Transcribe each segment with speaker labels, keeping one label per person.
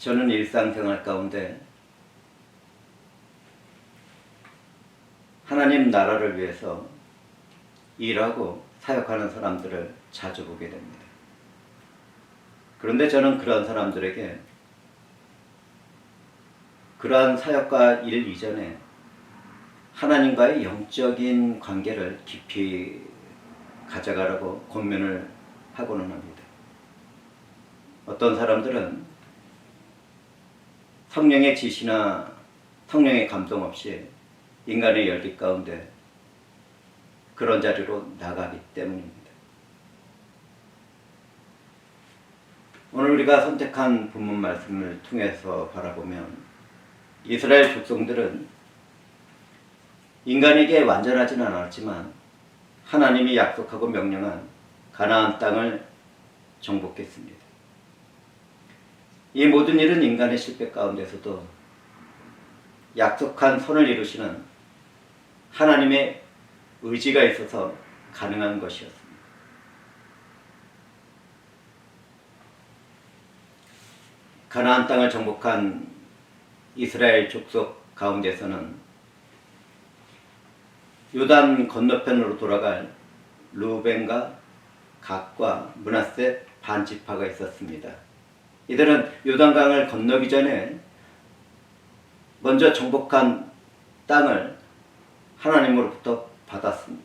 Speaker 1: 저는 일상생활 가운데 하나님 나라를 위해서 일하고 사역하는 사람들을 자주 보게 됩니다. 그런데 저는 그런 사람들에게 그러한 사역과 일 이전에 하나님과의 영적인 관계를 깊이 가져가라고 권면을 하고는 합니다. 어떤 사람들은 성령의 지시나 성령의 감동 없이 인간의 열기 가운데 그런 자리로 나가기 때문입니다. 오늘 우리가 선택한 본문 말씀을 통해서 바라보면 이스라엘 족속들은 인간에게 완전하지는 않았지만 하나님이 약속하고 명령한 가나안 땅을 정복했습니다. 이 모든 일은 인간의 실패 가운데서도 약속한 선을 이루시는 하나님의 의지가 있어서 가능한 것이었습니다. 가나안 땅을 정복한 이스라엘 족속 가운데서는 요단 건너편으로 돌아갈 르우벤과 갓과 므낫세 반지파가 있었습니다. 이들은 요단강을 건너기 전에 먼저 정복한 땅을 하나님으로부터 받았습니다.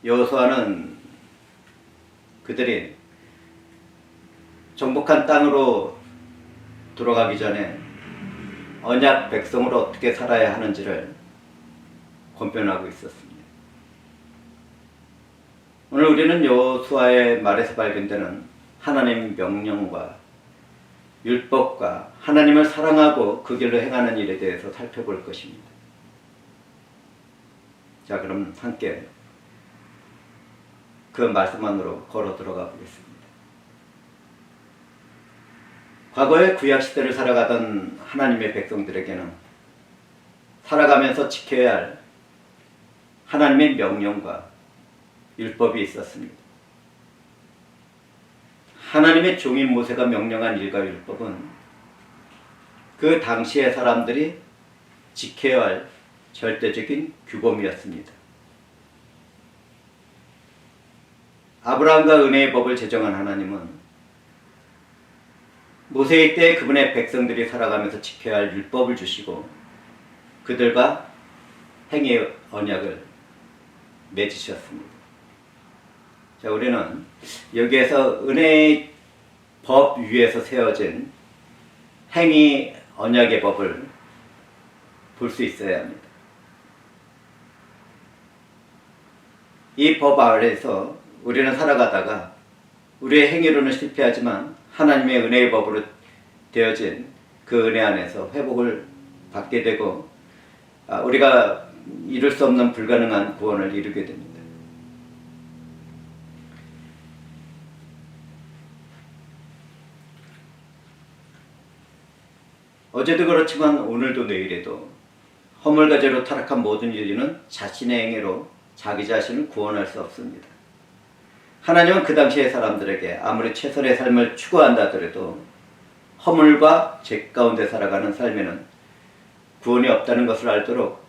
Speaker 1: 여호수아는 그들이 정복한 땅으로 들어가기 전에 언약 백성으로 어떻게 살아야 하는지를 권면하고 있었습니다. 오늘 우리는 여호수아의 말에서 발견되는 하나님 명령과 율법과 하나님을 사랑하고 그 길로 행하는 일에 대해서 살펴볼 것입니다. 자, 그럼 함께 그 말씀 안으로 걸어 들어가 보겠습니다. 과거의 구약시대를 살아가던 하나님의 백성들에게는 살아가면서 지켜야 할 하나님의 명령과 율법이 있었습니다. 하나님의 종인 모세가 명령한 일과 율법은 그 당시의 사람들이 지켜야 할 절대적인 규범이었습니다. 아브라함과 은혜의 법을 제정한 하나님은 모세의 때 그분의 백성들이 살아가면서 지켜야 할 율법을 주시고 그들과 행위의 언약을 맺으셨습니다. 자, 우리는 여기에서 은혜의 법 위에서 세워진 행위 언약의 법을 볼 수 있어야 합니다. 이 법 아래에서 우리는 살아가다가 우리의 행위로는 실패하지만 하나님의 은혜의 법으로 되어진 그 은혜 안에서 회복을 받게 되고 우리가 이룰 수 없는 불가능한 구원을 이루게 됩니다. 어제도 그렇지만 오늘도 내일에도 허물과제로 타락한 모든 인류는 자신의 행위로 자기 자신을 구원할 수 없습니다. 하나님은 그 당시의 사람들에게 아무리 최선의 삶을 추구한다 하더라도 허물과 죄 가운데 살아가는 삶에는 구원이 없다는 것을 알도록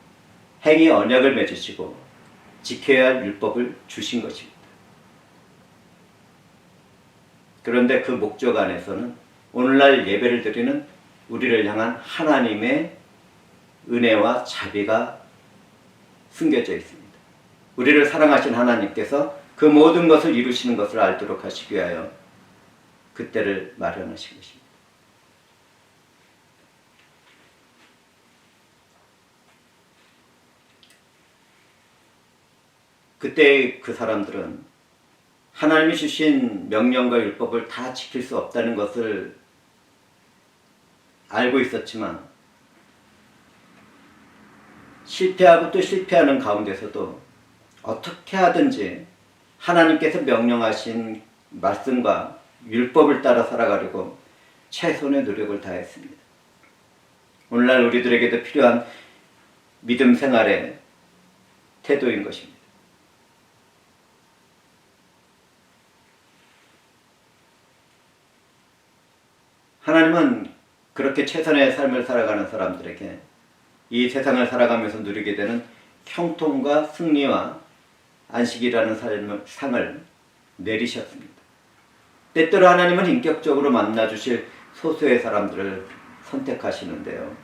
Speaker 1: 행위 언약을 맺으시고 지켜야 할 율법을 주신 것입니다. 그런데 그 목적 안에서는 오늘날 예배를 드리는 우리를 향한 하나님의 은혜와 자비가 숨겨져 있습니다. 우리를 사랑하신 하나님께서 그 모든 것을 이루시는 것을 알도록 하시기 위하여 그때를 마련하신 것입니다. 그때 그 사람들은 하나님이 주신 명령과 율법을 다 지킬 수 없다는 것을 알고 있었지만 실패하고 또 실패하는 가운데서도 어떻게 하든지 하나님께서 명령하신 말씀과 율법을 따라 살아가려고 최선의 노력을 다했습니다. 오늘날 우리들에게도 필요한 믿음 생활의 태도인 것입니다. 하나님은 그렇게 최선의 삶을 살아가는 사람들에게 이 세상을 살아가면서 누리게 되는 형통과 승리와 안식이라는 상을 내리셨습니다. 때때로 하나님은 인격적으로 만나주실 소수의 사람들을 선택하시는데요.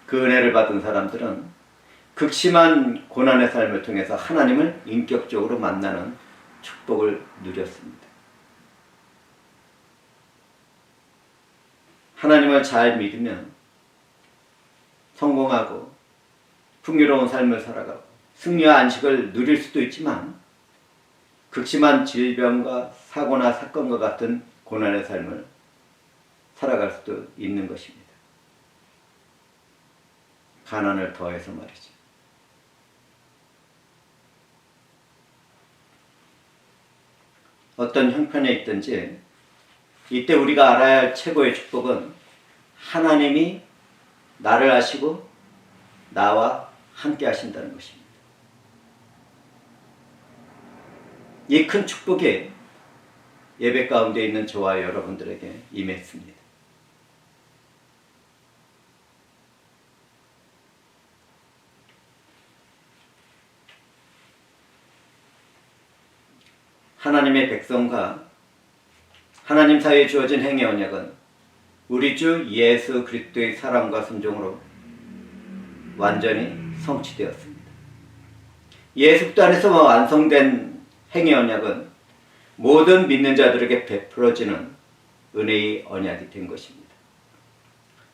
Speaker 1: 그 은혜를 받은 사람들은 극심한 고난의 삶을 통해서 하나님을 인격적으로 만나는 축복을 누렸습니다. 하나님을 잘 믿으면 성공하고 풍요로운 삶을 살아가고 승리와 안식을 누릴 수도 있지만 극심한 질병과 사고나 사건과 같은 고난의 삶을 살아갈 수도 있는 것입니다. 가난을 더해서 말이죠. 어떤 형편에 있든지 이때 우리가 알아야 할 최고의 축복은 하나님이 나를 아시고 나와 함께 하신다는 것입니다. 이 큰 축복이 예배 가운데 있는 저와 여러분들에게 임했습니다. 하나님의 백성과 하나님 사이에 주어진 행의 언약은 우리 주 예수 그리스도의 사랑과 순종으로 완전히 성취되었습니다. 예수 그리스도 안에서 완성된 행의 언약은 모든 믿는 자들에게 베풀어지는 은혜의 언약이 된 것입니다.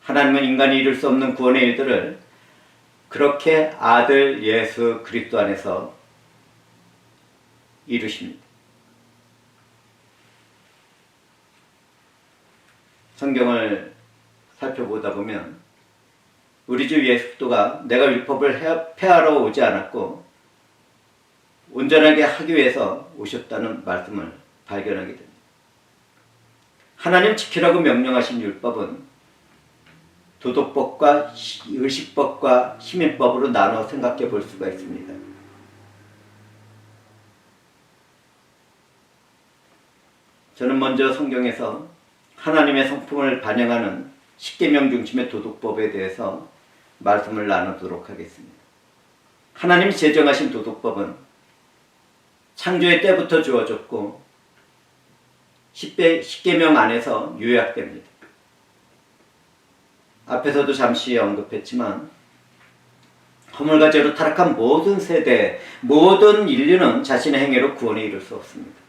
Speaker 1: 하나님은 인간이 이룰 수 없는 구원의 일들을 그렇게 아들 예수 그리스도 안에서 이루십니다. 성경을 살펴보다 보면 우리 주 예수 그리스도가 내가 율법을 폐하러 오지 않았고 온전하게 하기 위해서 오셨다는 말씀을 발견하게 됩니다. 하나님 지키라고 명령하신 율법은 도덕법과 의식법과 시민법으로 나눠 생각해 볼 수가 있습니다. 저는 먼저 성경에서 하나님의 성품을 반영하는 십계명 중심의 도덕법에 대해서 말씀을 나누도록 하겠습니다. 하나님이 제정하신 도덕법은 창조의 때부터 주어졌고 십계명 안에서 요약됩니다. 앞에서도 잠시 언급했지만 허물과 죄로 타락한 모든 세대, 모든 인류는 자신의 행위로 구원에 이를 수 없습니다.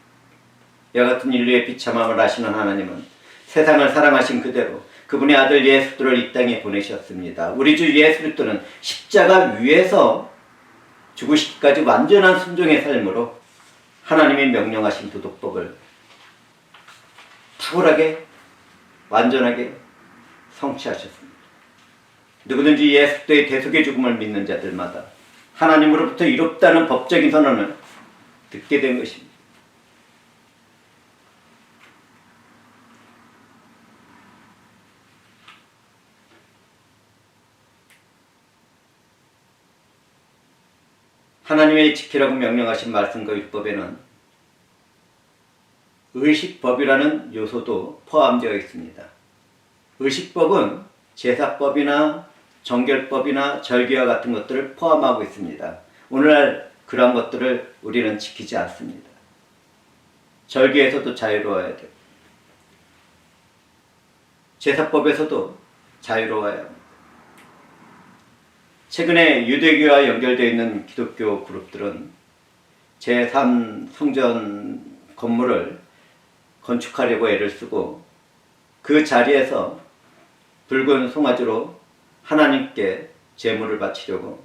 Speaker 1: 이와 같은 인류의 비참함을 아시는 하나님은 세상을 사랑하신 그대로 그분의 아들 예수 그리스도를 이 땅에 보내셨습니다. 우리 주 예수 그리스도는 십자가 위에서 죽으시기까지 완전한 순종의 삶으로 하나님이 명령하신 도덕법을 탁월하게 완전하게 성취하셨습니다. 누구든지 예수 그리스도의 대속의 죽음을 믿는 자들마다 하나님으로부터 이롭다는 법적인 선언을 듣게 된 것입니다. 하나님의 지키라고 명령하신 말씀과 율법에는 의식법이라는 요소도 포함되어 있습니다. 의식법은 제사법이나 정결법이나 절기와 같은 것들을 포함하고 있습니다. 오늘날 그러한 것들을 우리는 지키지 않습니다. 절기에서도 자유로워야 돼요. 제사법에서도 자유로워야 합니다. 최근에 유대교와 연결되어 있는 기독교 그룹들은 제3성전 건물을 건축하려고 애를 쓰고 그 자리에서 붉은 송아지로 하나님께 제물을 바치려고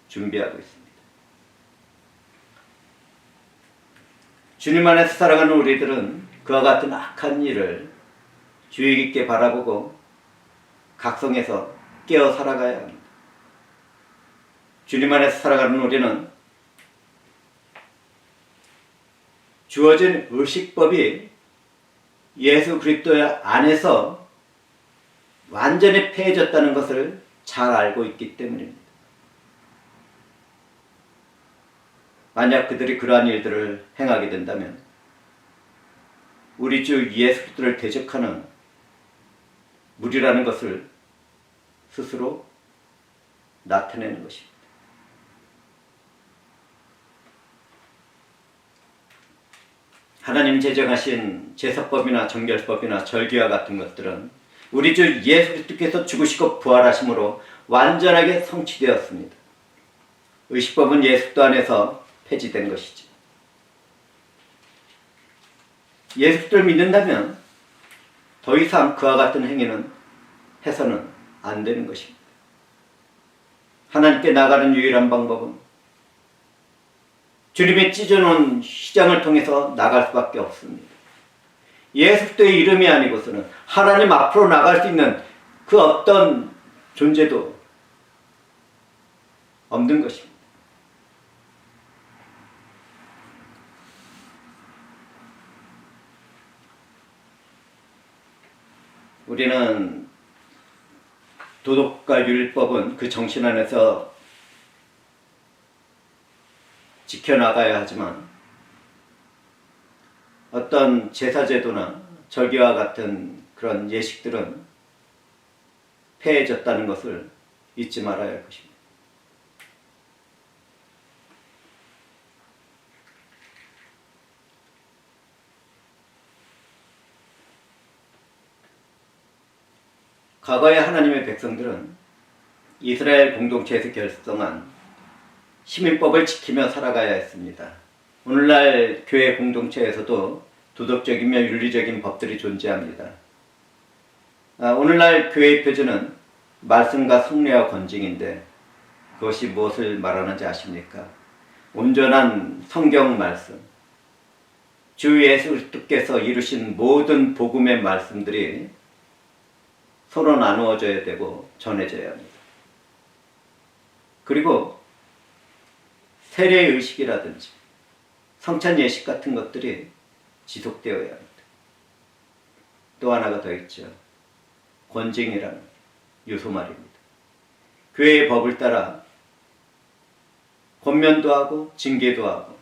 Speaker 1: 준비하고 있습니다. 주님 안에서 살아가는 우리들은 그와 같은 악한 일을 주의 깊게 바라보고 각성해서 깨어 살아가야 합니다. 주님 안에서 살아가는 우리는 주어진 의식법이 예수 그리스도 안에서 완전히 폐해졌다는 것을 잘 알고 있기 때문입니다. 만약 그들이 그러한 일들을 행하게 된다면 우리 주 예수 그리스도를 대적하는 무리라는 것을 스스로 나타내는 것입니다. 하나님 제정하신 제사법이나 정결법이나 절기와 같은 것들은 우리 주 예수 그리스도께서 죽으시고 부활하심으로 완전하게 성취되었습니다. 의식법은 예수 그리스도 안에서 폐지된 것이지. 예수 그리스도를 믿는다면 더 이상 그와 같은 행위는 해서는 안 되는 것입니다. 하나님께 나가는 유일한 방법은 주님의 찢어놓은 휘장을 통해서 나갈 수밖에 없습니다. 예수 그리스도의 이름이 아니고서는 하나님 앞으로 나갈 수 있는 그 어떤 존재도 없는 것입니다. 우리는 도덕과 율법은 그 정신 안에서 지켜나가야 하지만 어떤 제사제도나 절기와 같은 그런 예식들은 폐해졌다는 것을 잊지 말아야 할 것입니다. 과거의 하나님의 백성들은 이스라엘 공동체에서 결성한 시민법을 지키며 살아가야 했습니다. 오늘날 교회 공동체에서도 도덕적이며 윤리적인 법들이 존재합니다. 오늘날 교회의 표준은 말씀과 성례와 건징인데 그것이 무엇을 말하는지 아십니까? 온전한 성경 말씀, 주 예수 그리스도께서 이루신 모든 복음의 말씀들이 서로 나누어져야 되고 전해져야 합니다. 그리고 세례 의식이라든지 성찬 예식 같은 것들이 지속되어야 합니다. 또 하나가 더 있죠. 권징이라는 요소 말입니다. 교회의 법을 따라 권면도 하고 징계도 하고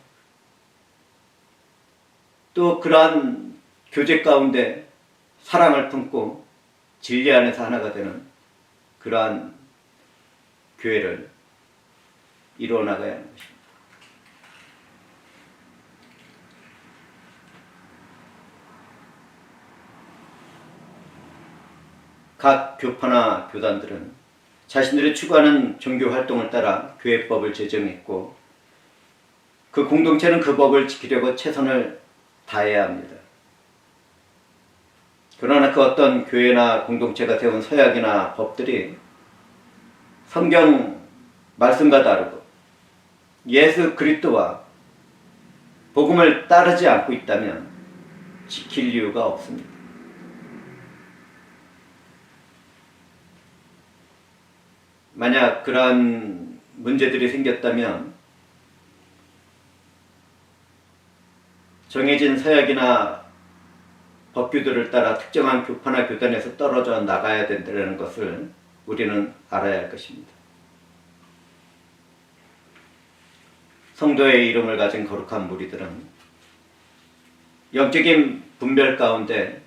Speaker 1: 또 그러한 교제 가운데 사랑을 품고 진리 안에서 하나가 되는 그러한 교회를 이루어 나가야 하는 것입니다. 각 교파나 교단들은 자신들이 추구하는 종교 활동을 따라 교회법을 제정했고 그 공동체는 그 법을 지키려고 최선을 다해야 합니다. 그러나 그 어떤 교회나 공동체가 세운 서약이나 법들이 성경 말씀과 다르고 예수 그리스도와 복음을 따르지 않고 있다면 지킬 이유가 없습니다. 만약 그러한 문제들이 생겼다면 정해진 서약이나 법규들을 따라 특정한 교파나 교단에서 떨어져 나가야 된다는 것을 우리는 알아야 할 것입니다. 성도의 이름을 가진 거룩한 무리들은 영적인 분별 가운데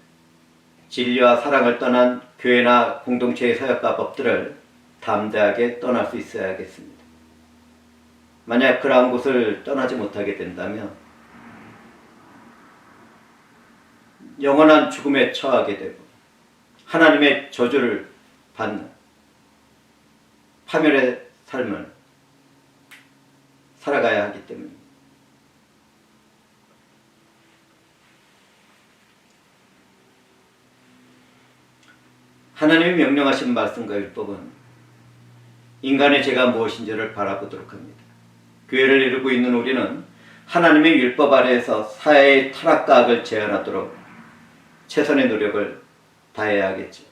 Speaker 1: 진리와 사랑을 떠난 교회나 공동체의 서약과 법들을 담대하게 떠날 수 있어야겠습니다. 만약 그러한 곳을 떠나지 못하게 된다면 영원한 죽음에 처하게 되고 하나님의 저주를 받는 파멸의 삶을 살아가야 하기 때문입니다. 하나님이 명령하신 말씀과 율법은 인간의 죄가 무엇인지를 바라보도록 합니다. 교회를 이루고 있는 우리는 하나님의 율법 아래에서 사회의 타락과 악을 제한하도록 최선의 노력을 다해야 하겠죠.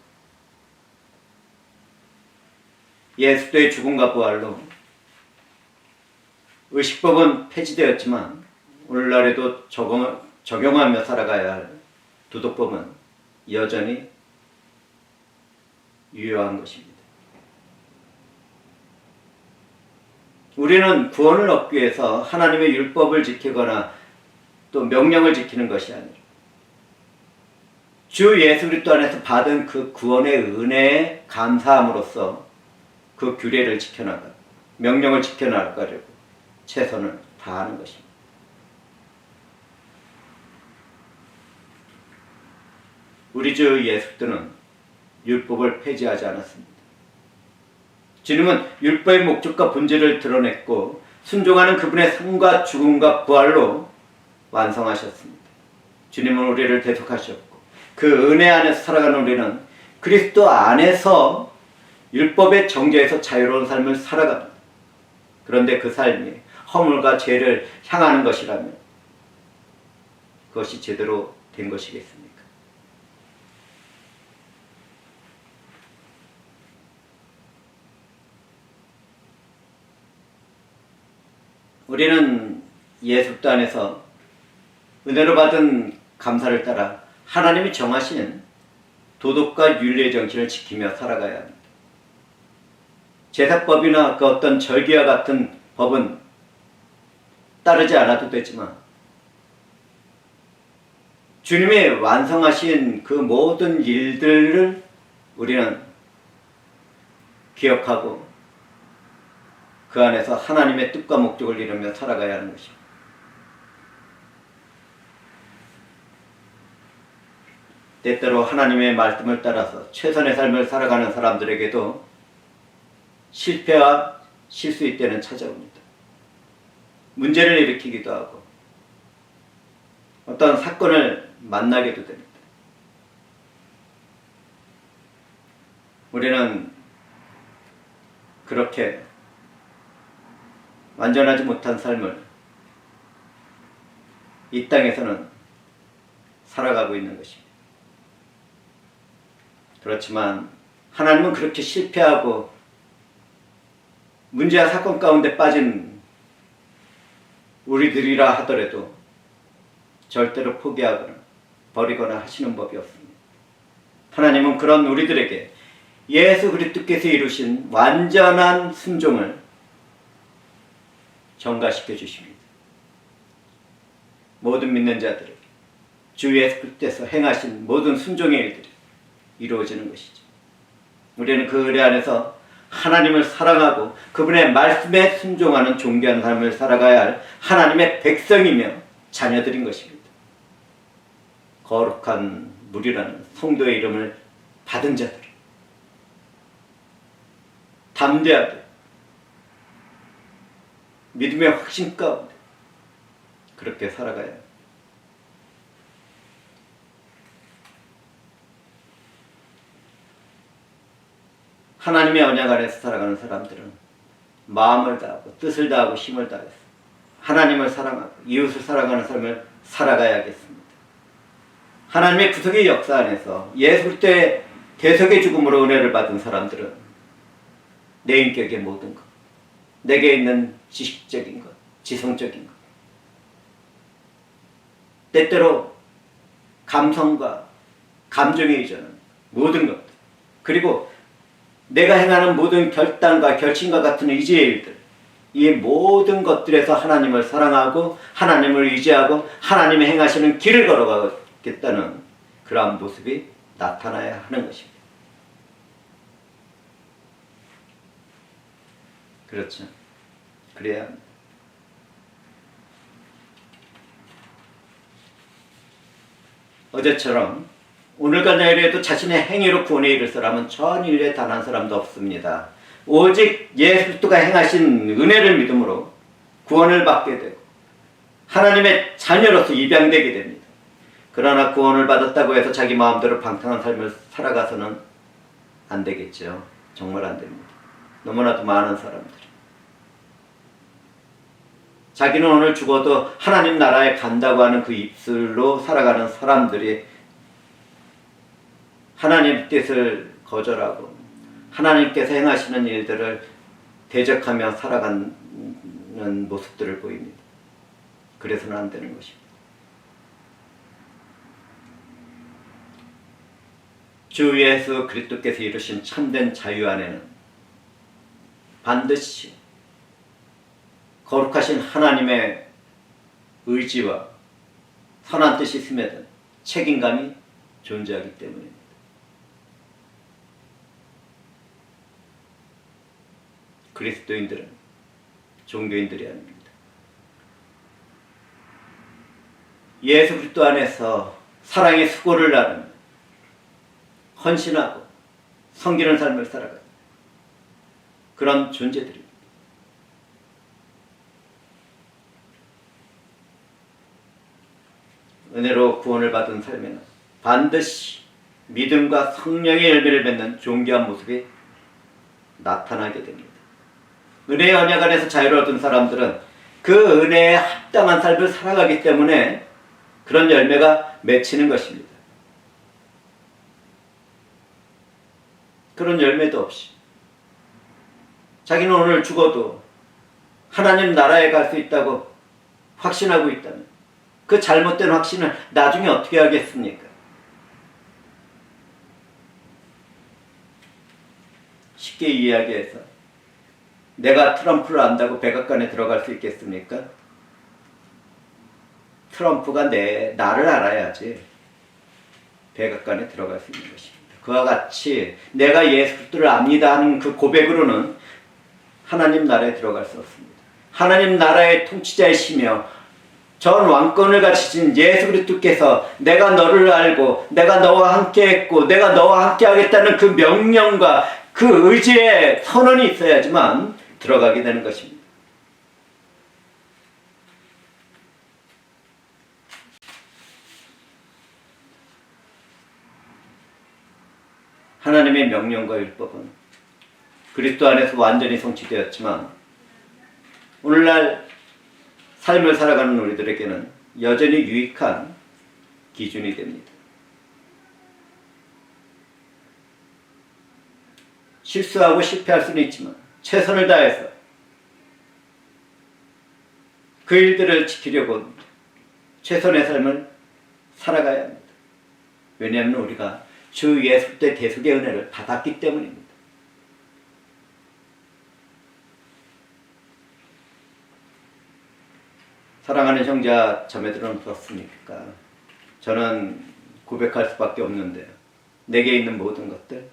Speaker 1: 예수의 죽음과 부활로 의식법은 폐지되었지만 오늘날에도 적용하며 살아가야 할 도덕법은 여전히 유효한 것입니다. 우리는 구원을 얻기 위해서 하나님의 율법을 지키거나 또 명령을 지키는 것이 아니라 주 예수 그리스도 안에서 받은 그 구원의 은혜에 감사함으로써 그 규례를 지켜나가, 명령을 지켜나가려고 최선을 다하는 것입니다. 우리 주 예수 그리스도는 율법을 폐지하지 않았습니다. 주님은 율법의 목적과 본질을 드러냈고 순종하는 그분의 삶과 죽음과 부활로 완성하셨습니다. 주님은 우리를 대속하셨고 그 은혜 안에서 살아가는 우리는 그리스도 안에서 율법의 정죄에서 자유로운 삶을 살아갑니다. 그런데 그 삶이 허물과 죄를 향하는 것이라면 그것이 제대로 된 것이겠습니까? 우리는 예수 그리스도 안에서 은혜로 받은 감사를 따라 하나님이 정하신 도덕과 윤리의 정신을 지키며 살아가야 합니다. 제사법이나 그 어떤 절기와 같은 법은 따르지 않아도 되지만 주님이 완성하신 그 모든 일들을 우리는 기억하고 그 안에서 하나님의 뜻과 목적을 이루며 살아가야 하는 것입니다. 때때로 하나님의 말씀을 따라서 최선의 삶을 살아가는 사람들에게도 실패와 실수의 때는 찾아옵니다. 문제를 일으키기도 하고 어떤 사건을 만나게도 됩니다. 우리는 그렇게 완전하지 못한 삶을 이 땅에서는 살아가고 있는 것입니다. 그렇지만 하나님은 그렇게 실패하고 문제와 사건 가운데 빠진 우리들이라 하더라도 절대로 포기하거나 버리거나 하시는 법이 없습니다. 하나님은 그런 우리들에게 예수 그리스도께서 이루신 완전한 순종을 전가시켜 주십니다. 모든 믿는 자들에게 주 예수 그리스도께서 행하신 모든 순종의 일들이 이루어지는 것이죠. 우리는 그 은혜 안에서 하나님을 사랑하고 그분의 말씀에 순종하는 존귀한 삶을 살아가야 할 하나님의 백성이며 자녀들인 것입니다. 거룩한 무리라는 성도의 이름을 받은 자들, 담대하게 믿음의 확신 가운데 그렇게 살아가야 합니다. 하나님의 언약 안에서 살아가는 사람들은 마음을 다하고 뜻을 다하고 힘을 다해서 하나님을 사랑하고 이웃을 사랑하는 삶을 살아가야겠습니다. 하나님의 구속의 역사 안에서 예수 그리스도의 대속의 죽음으로 은혜를 받은 사람들은 내 인격의 모든 것, 내게 있는 지식적인 것, 지성적인 것, 때때로 감성과 감정에 의존하는 모든 것들, 그리고 내가 행하는 모든 결단과 결심과 같은 의지의 일들, 이 모든 것들에서 하나님을 사랑하고 하나님을 의지하고 하나님이 행하시는 길을 걸어가겠다는 그러한 모습이 나타나야 하는 것입니다. 그렇죠. 그래야 합니다. 어제처럼 오늘과 내일에도 자신의 행위로 구원에 이를 사람은 전 인류에 단 한 사람도 없습니다. 오직 예수 그리스도가 행하신 은혜를 믿음으로 구원을 받게 되고 하나님의 자녀로서 입양되게 됩니다. 그러나 구원을 받았다고 해서 자기 마음대로 방탕한 삶을 살아가서는 안 되겠죠. 정말 안 됩니다. 너무나도 많은 사람들이 자기는 오늘 죽어도 하나님 나라에 간다고 하는 그 입술로 살아가는 사람들이 하나님 뜻을 거절하고 하나님께서 행하시는 일들을 대적하며 살아가는 모습들을 보입니다. 그래서는 안 되는 것입니다. 주 예수 그리스도께서 이루신 참된 자유 안에는 반드시 거룩하신 하나님의 의지와 선한 뜻이 스며든 책임감이 존재하기 때문입니다. 그리스도인들은 종교인들이 아닙니다. 예수 그리스도 안에서 사랑의 수고를 나누며 헌신하고 섬기는 삶을 살아가는 그런 존재들입니다. 은혜로 구원을 받은 삶에는 반드시 믿음과 성령의 열매를 맺는 존귀한 모습이 나타나게 됩니다. 은혜의 언약 안에서 자유를 얻은 사람들은 그 은혜에 합당한 삶을 살아가기 때문에 그런 열매가 맺히는 것입니다. 그런 열매도 없이 자기는 오늘 죽어도 하나님 나라에 갈 수 있다고 확신하고 있다면 그 잘못된 확신을 나중에 어떻게 하겠습니까? 쉽게 이야기해서 내가 트럼프를 안다고 백악관에 들어갈 수 있겠습니까? 트럼프가 나를 알아야지 백악관에 들어갈 수 있는 것입니다. 그와 같이 내가 예수 그리스도를 압니다 하는 그 고백으로는 하나님 나라에 들어갈 수 없습니다. 하나님 나라의 통치자이시며 전 왕권을 가지신 예수 그리스도께서 내가 너를 알고 내가 너와 함께 했고 내가 너와 함께 하겠다는 그 명령과 그 의지의 선언이 있어야지만 들어가게 되는 것입니다. 하나님의 명령과 율법은 그리스도 안에서 완전히 성취되었지만 오늘날 삶을 살아가는 우리들에게는 여전히 유익한 기준이 됩니다. 실수하고 실패할 수는 있지만 최선을 다해서 그 일들을 지키려고 최선의 삶을 살아가야 합니다. 왜냐하면 우리가 주 예수 그리스도의 대속의 은혜를 받았기 때문입니다. 사랑하는 형제와 자매들은 어떻습니까? 저는 고백할 수밖에 없는데 내게 있는 모든 것들,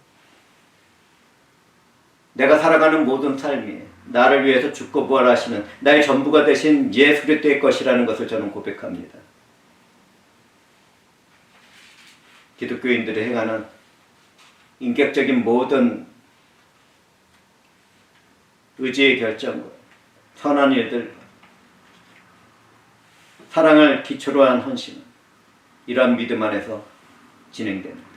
Speaker 1: 내가 살아가는 모든 삶이 나를 위해서 죽고 부활하시는 나의 전부가 되신 예수 그리스도의 것이라는 것을 저는 고백합니다. 기독교인들이 행하는 인격적인 모든 의지의 결정과 선한 일들, 사랑을 기초로 한 헌신은 이러한 믿음 안에서 진행됩니다.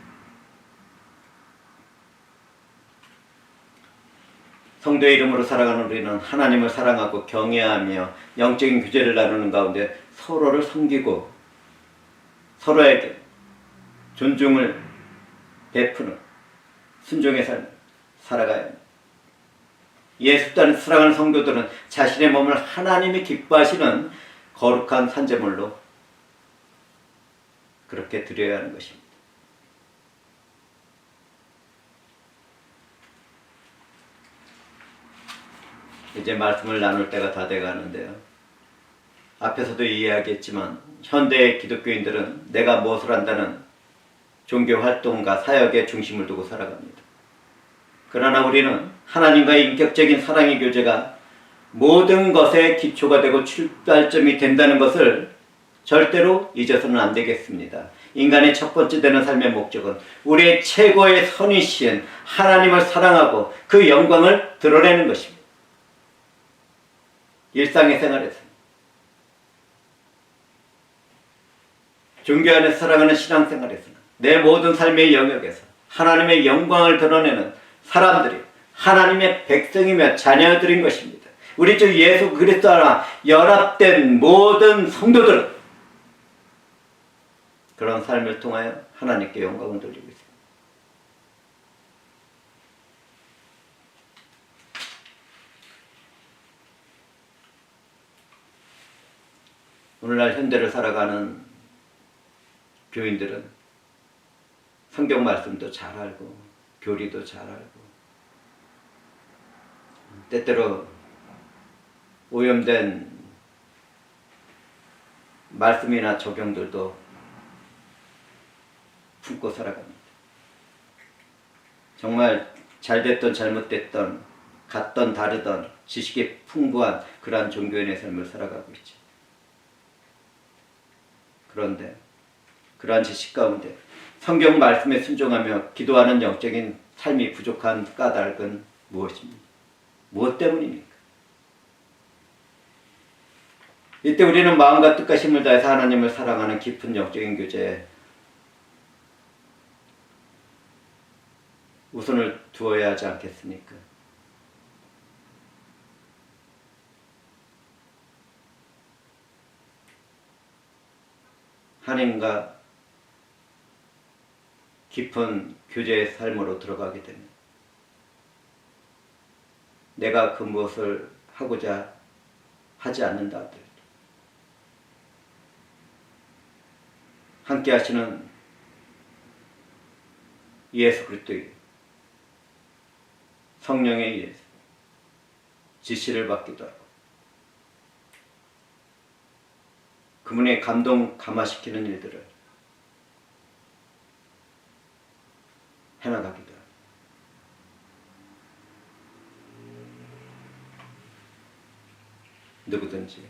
Speaker 1: 성도의 이름으로 살아가는 우리는 하나님을 사랑하고 경외하며 영적인 교제를 나누는 가운데 서로를 섬기고 서로에게 존중을 베푸는 순종의 삶을 살아가야 합니다. 예수 안에서 살아가는 성도들은 자신의 몸을 하나님이 기뻐하시는 거룩한 산제물로 그렇게 드려야 하는 것입니다. 이제 말씀을 나눌 때가 다 돼가는데요. 앞에서도 이야기했지만 현대의 기독교인들은 내가 무엇을 한다는 종교 활동과 사역에 중심을 두고 살아갑니다. 그러나 우리는 하나님과의 인격적인 사랑의 교제가 모든 것의 기초가 되고 출발점이 된다는 것을 절대로 잊어서는 안 되겠습니다. 인간의 첫 번째 되는 삶의 목적은 우리의 최고의 선이신 하나님을 사랑하고 그 영광을 드러내는 것입니다. 일상의 생활에서 종교 안에서 살아가는 신앙생활에서는 내 모든 삶의 영역에서 하나님의 영광을 드러내는 사람들이 하나님의 백성이며 자녀들인 것입니다. 우리 주 예수 그리스도 안에 연합된 모든 성도들은 그런 삶을 통하여 하나님께 영광을 돌리고 있습니다. 오늘날 현대를 살아가는 교인들은 성경 말씀도 잘 알고 교리도 잘 알고 때때로 오염된 말씀이나 적용들도 품고 살아갑니다. 정말 잘됐던 잘못됐던 같던 다르던 지식이 풍부한 그러한 종교인의 삶을 살아가고 있죠. 그런데 그러한 지식 가운데 성경 말씀에 순종하며 기도하는 영적인 삶이 부족한 까닭은 무엇입니까? 무엇 때문입니까? 이때 우리는 마음과 뜻과 힘을 다해서 하나님을 사랑하는 깊은 영적인 교제에 우선을 두어야 하지 않겠습니까? 하나님과 깊은 교제의 삶으로 들어가게 되면 내가 그 무엇을 하고자 하지 않는다 하더라도 함께 하시는 예수 그리스도의 성령에 의해서 지시를 받기도 하고 그분의 감동 감화시키는 일들을 해나가기도 하고 누구든지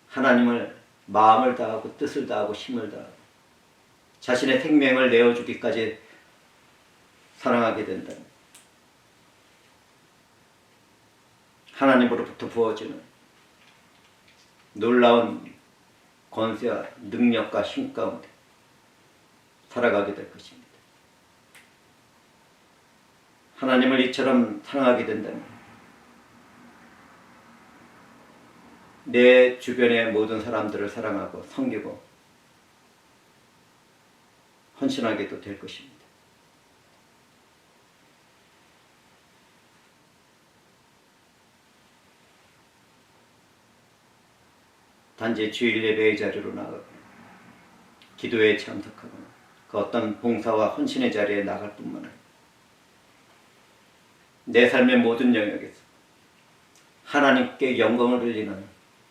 Speaker 1: 하나님을 마음을 다하고 뜻을 다하고 힘을 다하고 자신의 생명을 내어주기까지 사랑하게 된다면 하나님으로부터 부어지는 놀라운 권세와 능력과 힘 가운데 살아가게 될 것입니다. 하나님을 이처럼 사랑하게 된다면 내 주변의 모든 사람들을 사랑하고 섬기고 헌신하게도 될 것입니다. 단지 주일 예배의 자리로 나가거나 기도에 참석하거나 그 어떤 봉사와 헌신의 자리에 나갈 뿐만 아니라 내 삶의 모든 영역에서 하나님께 영광을 돌리는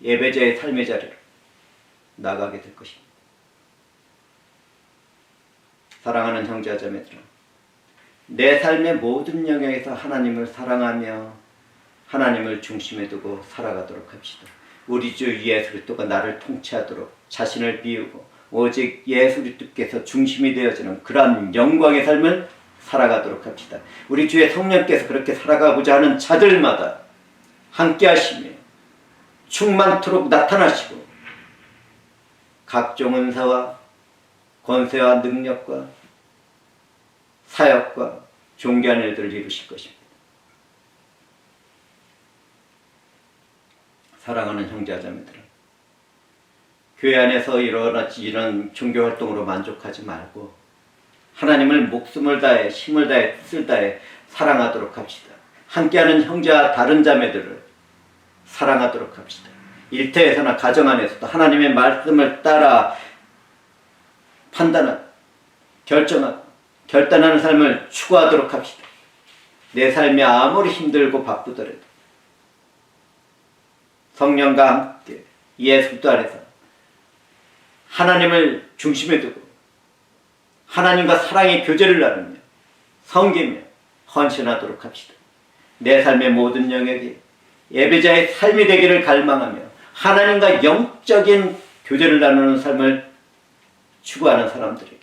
Speaker 1: 예배자의 삶의 자리로 나가게 될 것입니다. 사랑하는 형제자매들아, 내 삶의 모든 영역에서 하나님을 사랑하며 하나님을 중심에 두고 살아가도록 합시다. 우리 주 예수 그리스도가 나를 통치하도록 자신을 비우고 오직 예수 그리스도께서 중심이 되어지는 그러한 영광의 삶을 살아가도록 합시다. 우리 주의 성령께서 그렇게 살아가고자 하는 자들마다 함께 하시며 충만토록 나타나시고 각종 은사와 권세와 능력과 사역과 존귀한 일들을 이루실 것입니다. 사랑하는 형제자매들은 교회 안에서 이런 종교활동으로 만족하지 말고 하나님을 목숨을 다해 힘을 다해 뜻을 다해 사랑하도록 합시다. 함께하는 형제와 다른 자매들을 사랑하도록 합시다. 일터에서나 가정 안에서도 하나님의 말씀을 따라 판단하고 결정하고 결단하는 삶을 추구하도록 합시다. 내 삶이 아무리 힘들고 바쁘더라도 성령과 함께 예수 그리스도 안에서 하나님을 중심에 두고 하나님과 사랑의 교제를 나누며 섬기며 헌신하도록 합시다. 내 삶의 모든 영역이 예배자의 삶이 되기를 갈망하며 하나님과 영적인 교제를 나누는 삶을 추구하는 사람들에게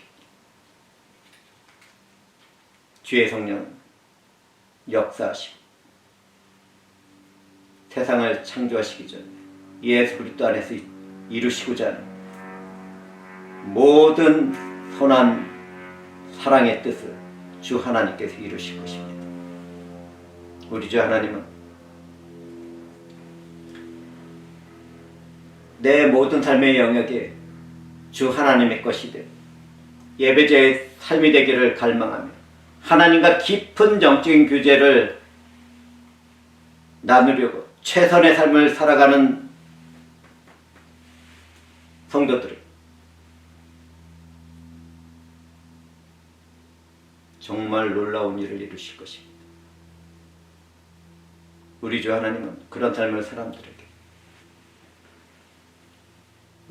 Speaker 1: 주의 성령은 역사하시고 세상을 창조하시기 전에 예수 그리스도 안에서 이루시고자 하는 모든 선한 사랑의 뜻을 주 하나님께서 이루실 것입니다. 우리 주 하나님은 내 모든 삶의 영역에 주 하나님의 것이 되고 예배자의 삶이 되기를 갈망하며 하나님과 깊은 영적인 교제를 나누려고 최선의 삶을 살아가는 성도들을 정말 놀라운 일을 이루실 것입니다. 우리 주 하나님은 그런 삶을 사람들에게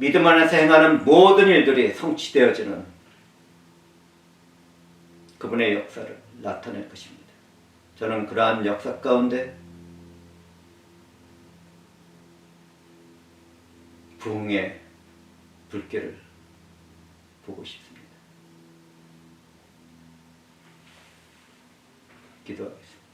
Speaker 1: 믿음 안에서 행하는 모든 일들이 성취되어지는 그분의 역사를 나타낼 것입니다. 저는 그러한 역사 가운데 부흥의 불길을 보고 싶습니다. 기도하겠습니다.